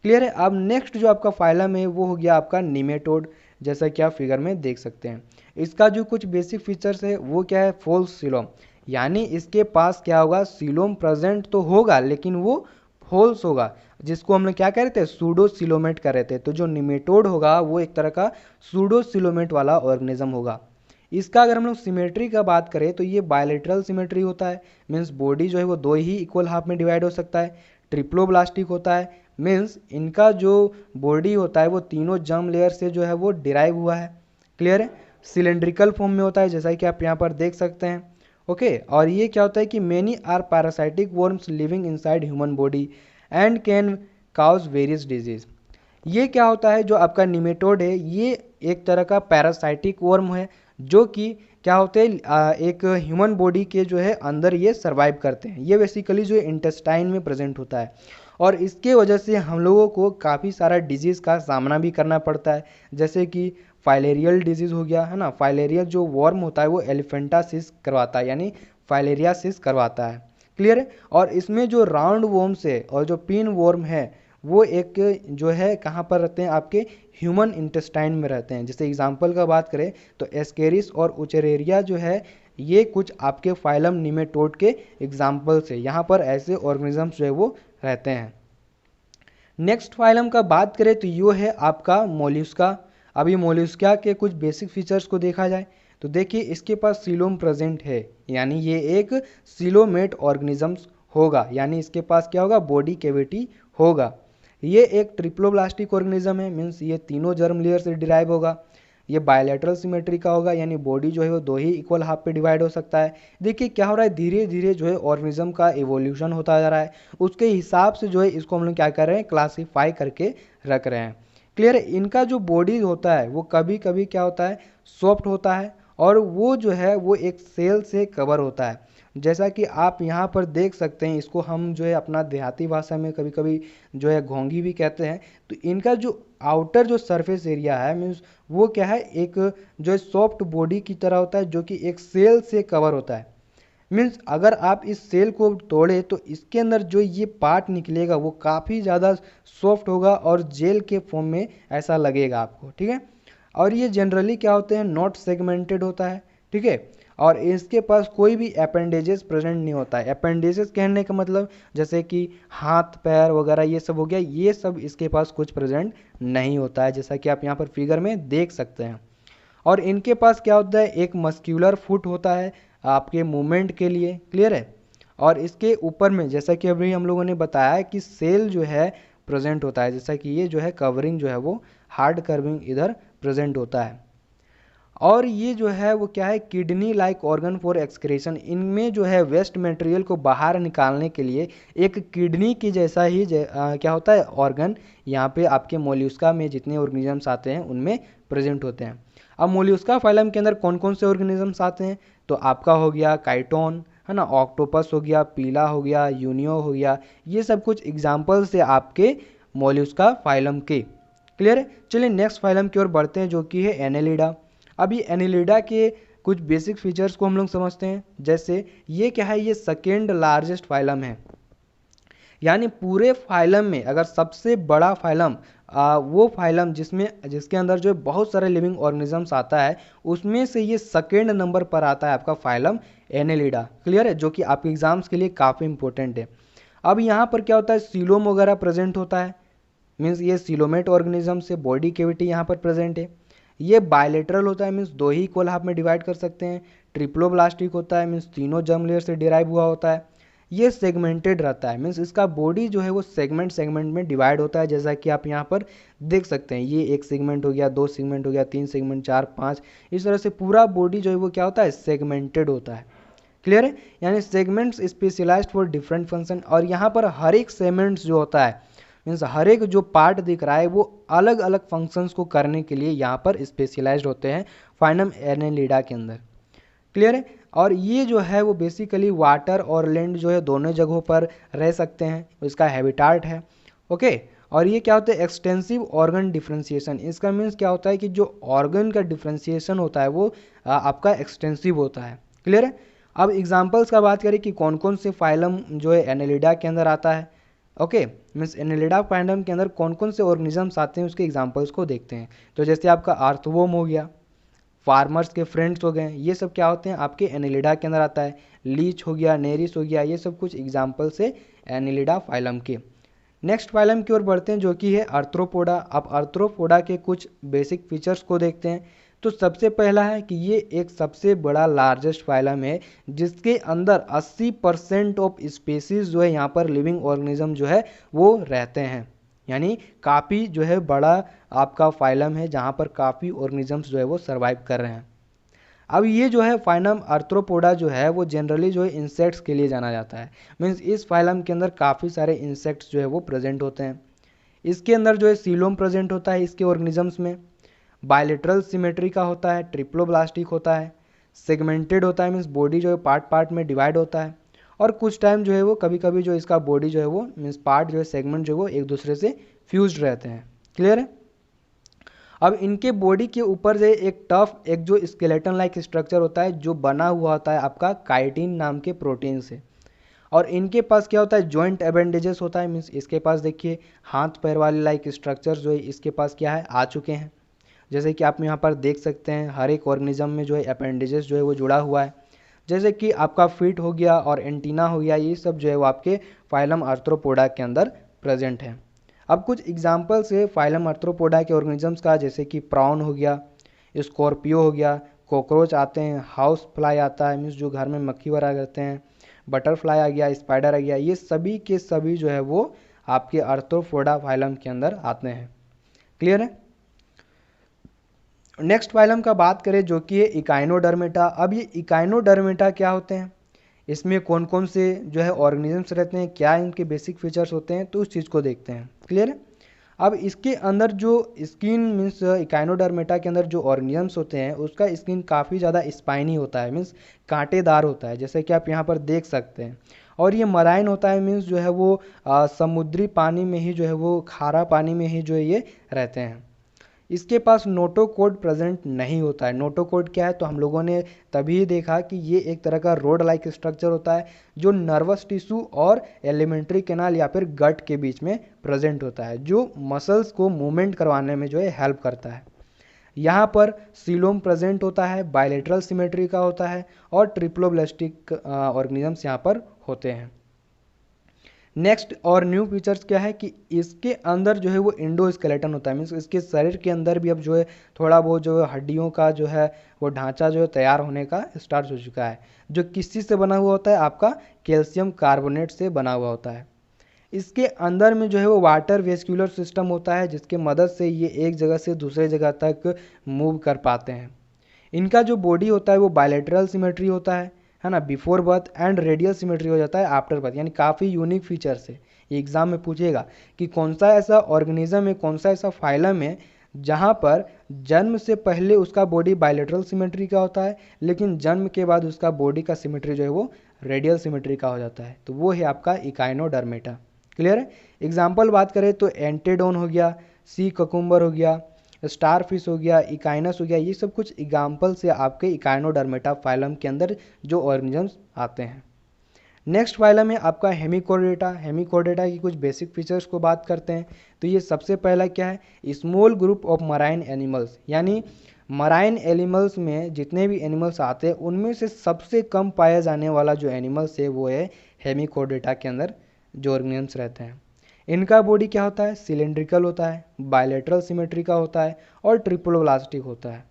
क्लियर है। अब नेक्स्ट जो आपका फाइलम है वो हो गया आपका निमेटोड, जैसा कि आप फिगर में देख सकते हैं। इसका जो कुछ बेसिक फीचर्स है वो क्या है, फॉल्स सिलोम, यानी इसके पास क्या होगा, सिलोम प्रेजेंट तो होगा लेकिन वो फॉल्स होगा, जिसको हम लोग क्या कह रहे थे, सूडो सिलोमेट कर रहे थे। तो जो निमेटोड होगा वो एक तरह का सूडो सिलोमेट वाला ऑर्गेनिज्म होगा। इसका अगर हम लोग सिमेट्री का बात करें तो ये बायलेटरल सिमेट्री होता है, मीन्स बॉडी जो है वो दो ही इक्वल हाफ में डिवाइड हो सकता है। ट्रिप्लोब्लास्टिक होता है, मीन्स इनका जो बॉडी होता है वो तीनों जर्म लेयर से जो है वो डिराइव हुआ है। क्लियर है। सिलेंड्रिकल फॉर्म में होता है, जैसा कि आप यहाँ पर देख सकते हैं। ओके। और ये क्या होता है कि many are parasitic worms living inside human body and can cause various disease. ये क्या होता है, जो आपका निमेटोड है ये एक तरह का पैरासाइटिक वर्म है जो कि क्या होते हैं, एक ह्यूमन बॉडी के जो है अंदर ये सर्वाइव करते हैं। ये बेसिकली जो इंटेस्टाइन में प्रेजेंट होता है और इसके वजह से हम लोगों को काफ़ी सारा डिजीज़ का सामना भी करना पड़ता है, जैसे कि फाइलेरियल डिजीज़ हो गया, है ना। फाइलेरिया जो वर्म होता है वो एलिफेंटासिस करवाता है, यानी फाइलेरियासिस करवाता है। क्लियर है। और इसमें जो राउंड वर्म्स है और जो पिन वर्म है वो एक जो है कहाँ पर रहते हैं, आपके ह्यूमन इंटेस्टाइन में रहते हैं। जैसे एग्जांपल का बात करें तो एस्केरिस और उचेरेरिया जो है ये कुछ आपके फाइलम निमेटोड के एग्जाम्पल्स है। यहाँ पर ऐसे ऑर्गेनिजम्स जो है वो रहते हैं। नेक्स्ट फाइलम का बात करें तो ये है आपका मोल्यूस्का। अभी मोल्यूस्का के कुछ बेसिक फीचर्स को देखा जाए तो देखिए इसके पास सीलोम प्रेजेंट है, यानी ये एक सीलोमेट ऑर्गेनिजम्स होगा, यानी इसके पास क्या होगा, बॉडी कैविटी होगा। ये एक ट्रिप्लोब्लास्टिक ऑर्गेनिज्म है, मीन्स ये तीनों जर्म लेयर से डिराइव होगा। ये बायलैटरल सिमेट्री का होगा, यानी बॉडी जो है वो दो ही इक्वल हाफ पे डिवाइड हो सकता है। देखिए क्या हो रहा है, धीरे धीरे जो है ऑर्गेनिज्म का इवोल्यूशन होता जा रहा है, उसके हिसाब से जो है इसको हम लोग क्या कर रहे हैं, क्लासीफाई करके रख रहे हैं। क्लियर है। इनका जो बॉडी होता है वो कभी कभी क्या होता है, सॉफ्ट होता है और वो जो है वो एक सेल से कवर होता है, जैसा कि आप यहाँ पर देख सकते हैं। इसको हम जो है अपना देहाती भाषा में कभी कभी जो है घोंगी भी कहते हैं। तो इनका जो आउटर जो सरफेस एरिया है मीन्स वो क्या है, एक जो है सॉफ्ट बॉडी की तरह होता है जो कि एक सेल से कवर होता है। मीन्स अगर आप इस सेल को तोड़े तो इसके अंदर जो ये पार्ट निकलेगा वो काफ़ी ज़्यादा सॉफ्ट होगा और जेल के फॉर्म में ऐसा लगेगा आपको। ठीक है। और ये जनरली क्या होते हैं, नॉट सेगमेंटेड होता है। ठीक है। और इसके पास कोई भी अपेंडेजेस प्रेजेंट नहीं होता है। अपेंडेजेस कहने का मतलब जैसे कि हाथ पैर वगैरह ये सब हो गया, ये सब इसके पास कुछ प्रेजेंट नहीं होता है, जैसा कि आप यहाँ पर फिगर में देख सकते हैं। और इनके पास क्या होता है, एक मस्क्यूलर फुट होता है आपके मूवमेंट के लिए। क्लियर है। और इसके ऊपर में जैसा कि अभी हम लोगों ने बताया कि सेल जो है प्रेजेंट होता है, जैसा कि ये जो है कवरिंग जो है वो हार्ड कर्विंग इधर प्रेजेंट होता है। और ये जो है वो क्या है, kidney like organ for excretion. इनमें जो है वेस्ट मटेरियल को बाहर निकालने के लिए एक किडनी की जैसा ही क्या होता है ऑर्गन, यहाँ पे आपके मोल्यूस्का में जितने ऑर्गेनिजम्स आते हैं उनमें प्रेजेंट होते हैं। अब मोल्यूस्का फाइलम के अंदर कौन कौन से ऑर्गेनिजम्स आते हैं, तो आपका हो गया काइटोन, है ना, ऑक्टोपस हो गया, पीला हो गया, यूनियो हो गया। ये सब कुछ एग्जाम्पल्स है आपके मोल्यूस्का फाइलम के। क्लियर है। चलिए नेक्स्ट फाइलम की ओर बढ़ते हैं जो कि है एनेलिडा। अभी एनेलिडा के कुछ बेसिक फीचर्स को हम लोग समझते हैं। जैसे ये क्या है, ये सेकेंड लार्जेस्ट फाइलम है, यानी पूरे फाइलम में अगर सबसे बड़ा फाइलम वो फाइलम जिसके अंदर जो बहुत सारे लिविंग ऑर्गेनिजम्स आता है उसमें से ये सेकेंड नंबर पर आता है आपका फाइलम एनेलिडा। क्लियर है। जो कि आपके एग्जाम्स के लिए काफ़ी इंपॉर्टेंट है। अब यहाँ पर क्या होता है, सीलोम वगैरह प्रेजेंट होता है, मीन्स ये सीलोमेट ऑर्गेनिज्म से बॉडी कैविटी यहाँ पर प्रेजेंट है। ये बायलेटरल होता है, मीन्स दो ही इक्वल हाफ में डिवाइड कर सकते हैं। ट्रिप्लोब्लास्टिक होता है, मीन्स तीनों जर्म लेयर से डिराइव हुआ होता है। ये सेगमेंटेड रहता है, मीन्स इसका बॉडी जो है वो सेगमेंट में डिवाइड होता है, जैसा कि आप यहाँ पर देख सकते हैं। ये एक सेगमेंट हो गया, दो सेगमेंट हो गया, तीन सेगमेंट, चार, पाँच, इस तरह से पूरा बॉडी जो है वो क्या होता है, सेगमेंटेड होता है। क्लियर है। यानी segments specialised for different function. और यहाँ पर हर एक सेगमेंट्स जो होता है मीन्स हर एक जो पार्ट दिख रहा है वो अलग अलग फंक्शंस को करने के लिए यहाँ पर स्पेशलाइज्ड होते हैं फाइलम एनेलिडा के अंदर। क्लियर है। और ये जो है वो बेसिकली वाटर और लैंड जो है दोनों जगहों पर रह सकते हैं, इसका हैबिटाट है। ओके, और ये क्या होता है, एक्सटेंसिव ऑर्गन डिफ्रेंशिएशन। इसका मीन्स क्या होता है कि जो ऑर्गन का डिफ्रेंशिएशन होता है वो आपका एक्सटेंसिव होता है। क्लियर है। अब एग्जांपल्स का बात करें कि कौन कौन से फाइलम जो है एनेलिडा के अंदर आता है। ओके, मीन्स एनेलिडा फाइलम के अंदर कौन कौन से ऑर्गेनिजम्स आते हैं उसके एग्जांपल्स को देखते हैं। तो जैसे आपका अर्थवोम हो गया, फार्मर्स के फ्रेंड्स हो गए, ये सब क्या होते हैं आपके एनेलिडा के अंदर आता है। लीच हो गया, नेरिस हो गया, ये सब कुछ एग्जाम्पल्स है एनेलिडा फाइलम के। नेक्स्ट फाइलम की ओर बढ़ते हैं जो कि है आर्थ्रोपोडा। अब आर्थ्रोपोडा के कुछ बेसिक फीचर्स को देखते हैं। तो सबसे पहला है कि ये एक सबसे बड़ा लार्जेस्ट फाइलम है जिसके अंदर 80% ऑफ स्पीसीज जो है यहाँ पर लिविंग ऑर्गेनिज्म जो है वो रहते हैं। यानी काफ़ी जो है बड़ा आपका फाइलम है जहाँ पर काफ़ी ऑर्गेनिजम्स जो है वो सर्वाइव कर रहे हैं। अब ये जो है फाइलम आर्थ्रोपोडा जो है वो जनरली जो है इंसेक्ट्स के लिए जाना जाता है। मीन्स इस फाइलम के अंदर काफ़ी सारे इंसेक्ट्स जो है वो प्रेजेंट होते हैं। इसके अंदर जो है सीलोम प्रेजेंट होता है इसके ऑर्गेनिजम्स में, बायलेटरल सिमेट्री का होता है, ट्रिप्लोब्लास्टिक होता है, सेगमेंटेड होता है, मीन्स बॉडी जो है पार्ट पार्ट में डिवाइड होता है, और कुछ टाइम जो है वो कभी कभी जो इसका बॉडी जो है वो मीन्स पार्ट जो है सेगमेंट जो है वो एक दूसरे से फ्यूज्ड रहते हैं। क्लियर है। अब इनके बॉडी के ऊपर जो एक टफ एक जो स्केलेटन लाइक स्ट्रक्चर होता है जो बना हुआ होता है आपका काइटिन नाम के प्रोटीन से। और इनके पास क्या होता है, जॉइंट अपेंडेजेस होता है। मीन्स इसके पास देखिए हाथ पैर वाले लाइक स्ट्रक्चर जो है इसके पास क्या है आ चुके हैं। जैसे कि आप यहाँ पर देख सकते हैं हर एक ऑर्गेनिज्म में जो है अपेंडेजेस जो है वो जुड़ा हुआ है। जैसे कि आपका फीट हो गया और एंटीना हो गया, ये सब जो है वो आपके फाइलम आर्थ्रोपोडा के अंदर प्रेजेंट है। अब कुछ एग्जाम्पल्स है फाइलम आर्थ्रोपोडा के ऑर्गेनिजम्स का, जैसे कि प्रॉन हो गया, स्कॉर्पियो हो गया, कॉकरोच आते हैं, हाउस फ्लाई आता है मीन्स जो घर में मक्खी वगैरह करते हैं, बटरफ्लाई आ गया, स्पाइडर आ गया, ये सभी के सभी जो है वो आपके आर्थ्रोपोडा फाइलम के अंदर आते हैं। क्लियर है। नेक्स्ट फाइलम का बात करें जो कि है इकाइनोडर्मेटा। अब ये इकाइनोडर्मेटा क्या होते हैं, इसमें कौन कौन से जो है ऑर्गेनिजम्स रहते हैं, क्या इनके बेसिक फीचर्स होते हैं, तो उस चीज़ को देखते हैं। क्लियर है। अब इसके अंदर जो स्किन मीन्स इकाइनोडर्मेटा के अंदर जो ऑर्गेनिजम्स होते हैं उसका स्किन काफ़ी ज़्यादा स्पाइनी होता है, मीन्स कांटेदार होता है, जैसे कि आप यहाँ पर देख सकते हैं। और ये मराइन होता है, मीन्स जो है वो समुद्री पानी में ही जो है वो खारा पानी में ही जो है ये रहते हैं। इसके पास नोटोकोड प्रेजेंट नहीं होता है। नोटोकोड क्या है, तो हम लोगों ने तभी देखा कि ये एक तरह का रोड लाइक स्ट्रक्चर होता है जो नर्वस टिश्यू और एलिमेंट्री कैनाल या फिर गट के बीच में प्रेजेंट होता है, जो मसल्स को मूवमेंट करवाने में जो है हेल्प करता है। यहाँ पर सीलोम प्रेजेंट होता है, बायलेटरल सिमेट्री का होता है, और ट्रिप्लोब्लास्टिक ऑर्गेनिजम्स यहाँ पर होते हैं। नेक्स्ट और न्यू फीचर्स क्या है कि इसके अंदर जो है वो इंडोस्केलेटन होता है, मीन्स इसके शरीर के अंदर भी अब जो है थोड़ा बहुत जो है हड्डियों का जो है वो ढांचा जो है तैयार होने का स्टार्ट हो चुका है, जो किस चीज़ से बना हुआ होता है, आपका कैल्शियम कार्बोनेट से बना हुआ होता है। इसके अंदर में जो है वो वाटर वेस्क्यूलर सिस्टम होता है जिसके मदद से ये एक जगह से दूसरे जगह तक मूव कर पाते हैं। इनका जो बॉडी होता है वो बायलेटरल सिमेट्री होता है ना, before birth, and radial symmetry हो जाता है आफ्टर बर्थ। यानी काफ़ी यूनिक फीचर्स है। ये एग्जाम में पूछेगा कि कौन सा ऐसा ऑर्गेनिज्म है, कौन सा ऐसा फाइलम है जहाँ पर जन्म से पहले उसका बॉडी बायलेटरल सिमेट्री का होता है लेकिन जन्म के बाद उसका बॉडी का सिमेट्री जो है वो रेडियल सिमेट्री का हो जाता है, तो वो है आपका इकाइनोडर्मेटा। क्लियर है। एग्जाम्पल बात करें तो एंटेडोन हो गया, सी ककुम्बर हो गया, स्टार फिश हो गया, इकाइनस हो गया, ये सब कुछ एग्जाम्पल से आपके इकाइनोडर्मेटा फाइलम के अंदर जो ऑर्गेनिजम्स आते हैं। नेक्स्ट फाइलम है आपका हेमिकोर्डेटा। हेमिकोर्डेटा की कुछ बेसिक फीचर्स को बात करते हैं। तो ये सबसे पहला क्या है, small group of marine animals, यानी मराइन एनिमल्स में जितने भी एनिमल्स आते हैं उनमें से सबसे कम पाया जाने वाला जो एनिमल्स है वो है हेमिकोर्डेटा के अंदर जो ऑर्गेनिजम्स रहते हैं। इनका बॉडी क्या होता है, सिलेंड्रिकल होता है, बायलेटरल सिमेट्री का होता है, और ट्रिप्लोब्लास्टिक होता है।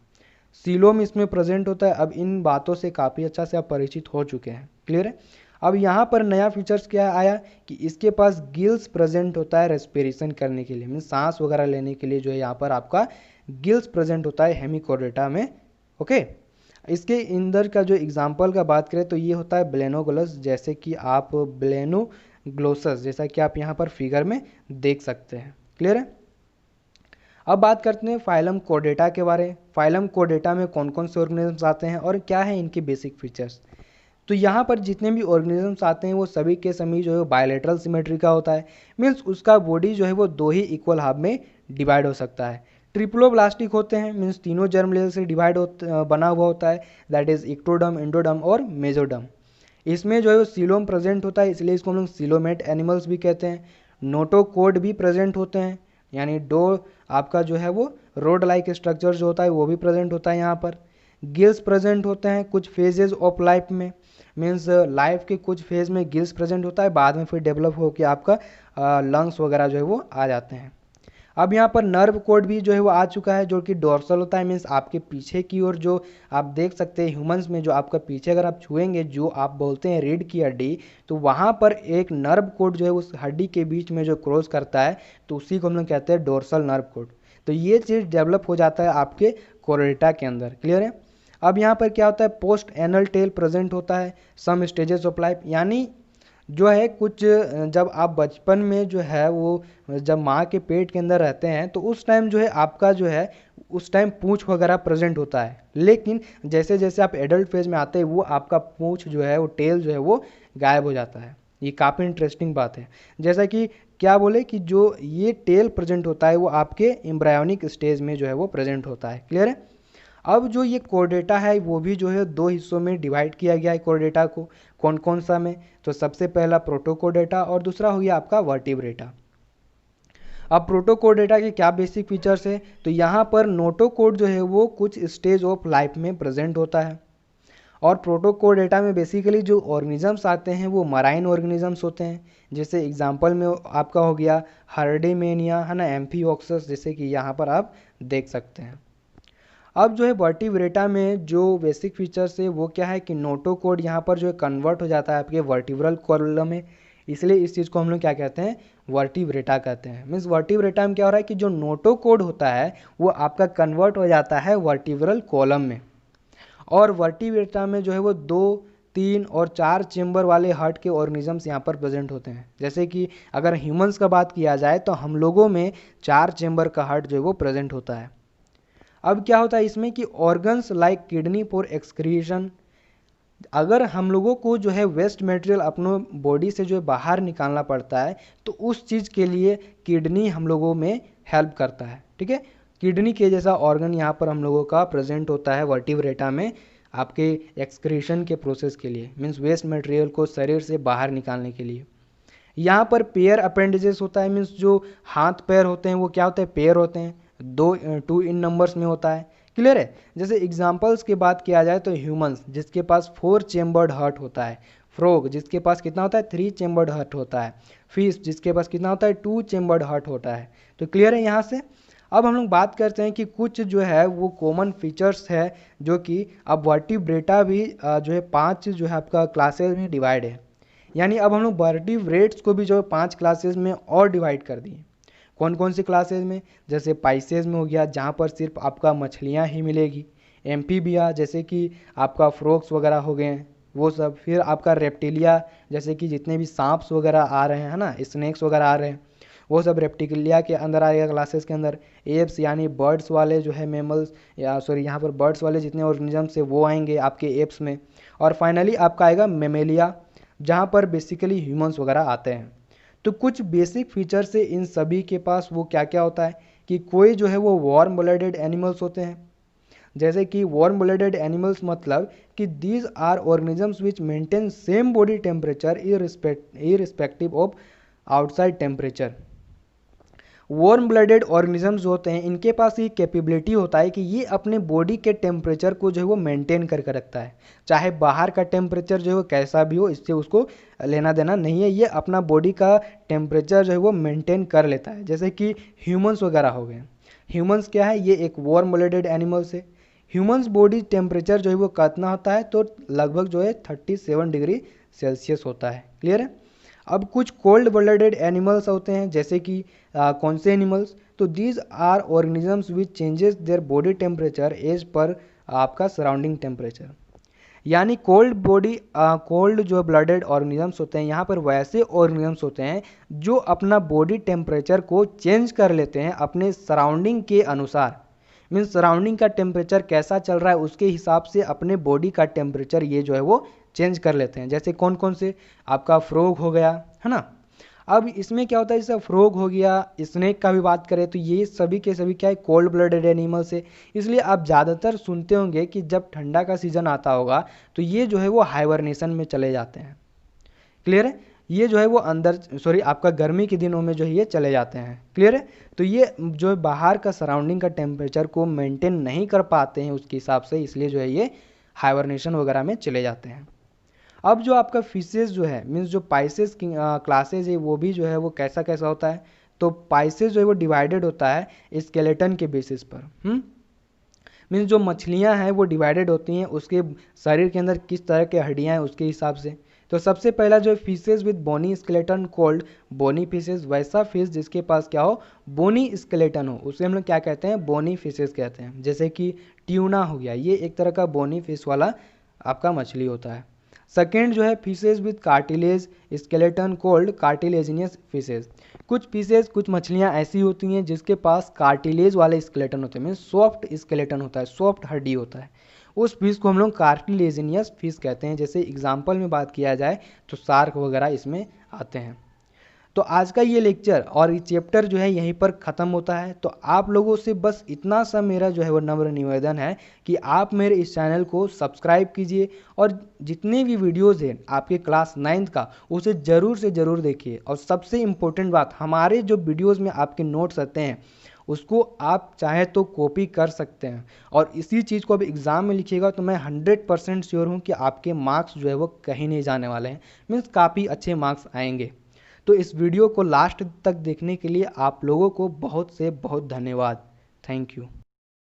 सीलोम इसमें प्रेजेंट होता है। अब इन बातों से काफ़ी अच्छा से आप परिचित हो चुके हैं। क्लियर है। अब यहाँ पर नया फीचर्स क्या आया कि इसके पास गिल्स प्रेजेंट होता है रेस्पिरेशन करने के लिए, मीन्स सांस वगैरह लेने के लिए जो है यहाँ पर आपका गिल्स प्रेजेंट होता है हेमिकोर्डेटा में। ओके, इसके अंदर का जो एग्जाम्पल का बात करें तो ये होता है ब्लेनोग्लोस, जैसे कि आप ब्लेनोग्लोसस जैसा कि आप यहाँ पर फिगर में देख सकते हैं। क्लियर है। अब बात करते हैं फाइलम कोर्डेटा के बारे में। फाइलम कोर्डेटा में कौन कौन से ऑर्गेनिजम्स आते हैं और क्या है इनके बेसिक फीचर्स। तो यहाँ पर जितने भी ऑर्गेनिजम्स आते हैं वो सभी के सभी जो है बायोलेटरल सिमेट्री का होता है, मीन्स उसका बॉडी जो है वो दो ही इक्वल हाफ में डिवाइड हो सकता है। ट्रिप्लोब्लास्टिक होते हैं, मीन्स तीनों जर्म लेवल से डिवाइड बना हुआ होता है, दैट इज इक्टोडर्म, एंडोडर्म और मेसोडर्म। इसमें जो है वो सीलोम प्रेजेंट होता है, इसलिए इसको हम लोग सीलोमेट एनिमल्स भी कहते हैं। नोटोकोड भी प्रेजेंट होते हैं, यानी दो आपका जो है वो रोड लाइक स्ट्रक्चर जो होता है वो भी प्रेजेंट होता है यहाँ पर। गिल्स प्रेजेंट होते हैं कुछ फेजेज ऑफ लाइफ में, मीन्स लाइफ के कुछ फेज में गिल्स प्रेजेंट होता है, बाद में फिर डेवलप होकर आपका लंग्स वगैरह जो है वो आ जाते हैं। अब यहाँ पर नर्व कोड भी जो है वो आ चुका है, जो कि डोर्सल होता है, मीन्स आपके पीछे की ओर जो आप देख सकते हैं ह्यूमंस में, जो आपका पीछे अगर आप छुएंगे जो आप बोलते हैं रीढ़ की हड्डी, तो वहाँ पर एक नर्व कोड जो है उस हड्डी के बीच में जो क्रॉस करता है, तो उसी को हम लोग कहते हैं डोर्सल नर्व कोड। तो ये चीज़ डेवलप हो जाता है आपके कोर्डेटा के अंदर। क्लियर है। अब यहाँ पर क्या होता है, पोस्ट एनल टेल प्रेजेंट होता है, सम स्टेजेस ऑफ लाइफ, यानी जो है कुछ जब आप बचपन में जो है वो जब माँ के पेट के अंदर रहते हैं तो उस टाइम जो है आपका जो है उस टाइम पूंछ वगैरह प्रेजेंट होता है, लेकिन जैसे जैसे आप एडल्ट फेज में आते हैं वो आपका पूंछ जो है वो टेल जो है वो गायब हो जाता है। ये काफ़ी इंटरेस्टिंग बात है। जैसा कि क्या बोले कि जो ये टेल प्रेजेंट होता है वो आपके एम्ब्रायोनिक स्टेज में जो है वो प्रेजेंट होता है। क्लियर है। अब जो ये कोर्डेटा है वो भी जो है दो हिस्सों में डिवाइड किया गया है कोर्डेटा को। कौन कौन सा में, तो सबसे पहला प्रोटोकोर्डेटा और दूसरा हो गया आपका वर्टिब्रेटा। अब प्रोटोकोर्डेटा के क्या बेसिक फीचर्स है, तो यहाँ पर नोटोकोड जो है वो कुछ स्टेज ऑफ लाइफ में प्रेजेंट होता है, और प्रोटोकोर्डेटा में बेसिकली जो ऑर्गेनिजम्स आते हैं वो मराइन ऑर्गेनिजम्स होते हैं। जैसे एग्जांपल में आपका हो गया हर्डेमेनिया, है ना, एम्फीऑक्सस, जैसे कि यहाँ पर आप देख सकते हैं। अब जो है वर्टिब्रेटा में जो बेसिक फीचर्स है वो क्या है कि नोटोकोड यहाँ पर जो है कन्वर्ट हो जाता है आपके वर्टिब्रल कॉलम में, इसलिए इस चीज़ को हम लोग क्या कहते हैं, वर्टिब्रेटा कहते हैं। मीन्स वर्टिब्रेटा में क्या हो रहा है कि जो नोटोकोड होता है वो आपका कन्वर्ट हो जाता है वर्टिब्रल कॉलम में, और वर्टिब्रेटा में जो है वो 2, 3 और 4 चेम्बर वाले हार्ट के ऑर्गेनिजम्स यहाँ पर प्रेजेंट होते हैं। जैसे कि अगर ह्यूमंस का बात किया जाए तो हम लोगों में 4 चेम्बर का हार्ट जो है वो प्रेजेंट होता है। अब क्या होता है इसमें कि organs like kidney for excretion, अगर हम लोगों को जो है वेस्ट मटेरियल अपने बॉडी से जो है बाहर निकालना पड़ता है तो उस चीज़ के लिए किडनी हम लोगों में हेल्प करता है। ठीक है, किडनी के जैसा ऑर्गन यहाँ पर हम लोगों का प्रेजेंट होता है वर्टिब्रेटा में आपके एक्सक्रीशन के प्रोसेस के लिए, मीन्स वेस्ट मटेरियल को शरीर से बाहर निकालने के लिए। यहाँ पर पेयर अपेंडेजेस होता है, मीन्स जो हाथ पैर होते हैं वो क्या होते हैं, पेयर होते हैं, 2 इन नंबर्स में होता है। क्लियर है। जैसे एग्जांपल्स की बात किया जाए तो ह्यूमंस जिसके पास 4 चेम्बर्ड हार्ट होता है, फ्रॉग जिसके पास कितना होता है 3 चेम्बर्ड हार्ट होता है, फिश जिसके पास कितना होता है 2 चेम्बर्ड हार्ट होता है। तो क्लियर है यहाँ से। अब हम लोग बात करते हैं कि कुछ जो है वो कॉमन फीचर्स है, जो कि अब वर्टिब्रेटा भी जो है 5 जो है आपका क्लासेज में डिवाइड है, यानी अब हम लोग वर्टिब्रेट्स को भी जो है 5 क्लासेज में और डिवाइड कर दिए। कौन कौन सी क्लासेज में, जैसे पाइसेज में हो गया जहाँ पर सिर्फ आपका मछलियाँ ही मिलेगी, एम्फीबिया जैसे कि आपका फ्रॉग्स वगैरह हो गए हैं वो सब, फिर आपका रेप्टिलिया जैसे कि जितने भी सांप्स वगैरह आ रहे हैं, है ना, स्नेक्स वगैरह आ रहे हैं, वो सब रेप्टिलिया के अंदर आएगा क्लासेस के अंदर। एप्स यानी बर्ड्स वाले जो है मेमल्स, या सॉरी यहाँ पर बर्ड्स वाले जितने ऑर्गेनिजम्स है वो आएंगे आपके एप्स में। और फाइनली आपका आएगा मेमेलिया, जहाँ पर बेसिकली ह्यूमंस वगैरह आते हैं। तो कुछ बेसिक फीचर्स से इन सभी के पास वो क्या क्या होता है कि कोई जो है वो वार्म ब्लडेड एनिमल्स होते हैं। जैसे कि वार्म ब्लडेड एनिमल्स मतलब कि these are organisms which maintain same body temperature irrespective of outside temperature. Warm blooded organisms जो होते हैं इनके पास ये कैपेबिलिटी होता है कि ये अपने बॉडी के टेम्परेचर को जो है वो मेंटेन करके रखता है, चाहे बाहर का टेम्परेचर जो है वो कैसा भी हो, इससे उसको लेना देना नहीं है, ये अपना बॉडी का टेम्परेचर जो है वो मेंटेन कर लेता है। जैसे कि ह्यूमंस वगैरह हो गए, ह्यूमंस क्या है, ये एक वार्म ब्लडेड एनिमल्स है। ह्यूमंस बॉडी टेम्परेचर जो है वो कितना होता है, तो लगभग जो है 37 डिग्री सेल्सियस होता है। क्लियर है। अब कुछ कोल्ड ब्लडेड एनिमल्स होते हैं, जैसे कि कौन से एनिमल्स, तो these are organisms which changes their body temperature as पर आपका सराउंडिंग टेम्परेचर। यानी कोल्ड जो ब्लडेड ऑर्गेनिजम्स होते हैं, यहाँ पर वैसे ऑर्गेनिजम्स होते हैं जो अपना बॉडी टेम्परेचर को चेंज कर लेते हैं अपने सराउंडिंग के अनुसार। मीन्स सराउंडिंग का टेम्परेचर कैसा चल रहा है उसके हिसाब से अपने बॉडी का टेम्परेचर ये जो है वो चेंज कर लेते हैं। जैसे कौन कौन से, आपका फ्रॉग हो गया, है ना। अब इसमें क्या होता है, जैसे फ्रॉग हो गया, स्नेक का भी बात करें तो ये सभी के सभी क्या है, कोल्ड ब्लडेड एनिमल्स है। इसलिए आप ज़्यादातर सुनते होंगे कि जब ठंडा का सीज़न आता होगा तो ये जो है वो हाइबरनेशन में चले जाते हैं। क्लियर है, ये जो है वो आपका गर्मी के दिनों में जो है ये चले जाते हैं। क्लियर है, तो ये जो बाहर का सराउंडिंग का टेम्परेचर को मेंटेन नहीं कर पाते हैं उसके हिसाब से, इसलिए जो है ये हाइबरनेशन वगैरह में चले जाते हैं। अब जो आपका फिशेस जो है, मीन्स जो पाइसेस की क्लासेज है वो भी जो है वो कैसा कैसा होता है, तो पाइसेस जो है वो डिवाइडेड होता है स्केलेटन के बेसिस पर। मीन्स जो मछलियां हैं वो डिवाइडेड होती हैं उसके शरीर के अंदर किस तरह के हड्डियां हैं उसके हिसाब से। तो सबसे पहला जो fishes with bony skeleton called bony fishes, वैसा फिश जिसके पास क्या हो, बोनी स्केलेटन हो, उसे हम लोग क्या कहते हैं, बोनी फिशेस कहते हैं। जैसे कि ट्यूना हो गया, ये एक तरह का बोनी फिश वाला आपका मछली होता है। सेकेंड जो है fishes with cartilage skeleton cold cartilaginous fishes. कुछ फिशेज, कुछ मछलियां ऐसी होती हैं जिसके पास कार्टिलेज वाले स्केलेटन होते हैं, मीन सॉफ्ट स्केलेटन होता है, सॉफ्ट हड्डी होता है, उस फिश को हम लोग कार्टिलेजिनियस फिश कहते हैं। जैसे एग्जाम्पल में बात किया जाए तो शार्क वगैरह इसमें आते हैं। तो आज का ये लेक्चर और ये चैप्टर जो है यहीं पर ख़त्म होता है। तो आप लोगों से बस इतना सा मेरा जो है वो नम्र निवेदन है कि आप मेरे इस चैनल को सब्सक्राइब कीजिए और जितने भी वीडियोज़ हैं आपके क्लास 9th का उसे ज़रूर से ज़रूर देखिए। और सबसे इम्पोर्टेंट बात, हमारे जो वीडियोज़ में आपके नोट्स आते हैं उसको आप चाहे तो कॉपी कर सकते हैं और इसी चीज़ को अब एग्ज़ाम में लिखिएगा तो मैं 100% श्योर हूँ कि आपके मार्क्स जो है वो कहीं नहीं जाने वाले हैं, मीन्स काफ़ी अच्छे मार्क्स आएंगे। तो इस वीडियो को लास्ट तक देखने के लिए आप लोगों को बहुत से बहुत धन्यवाद। Thank you.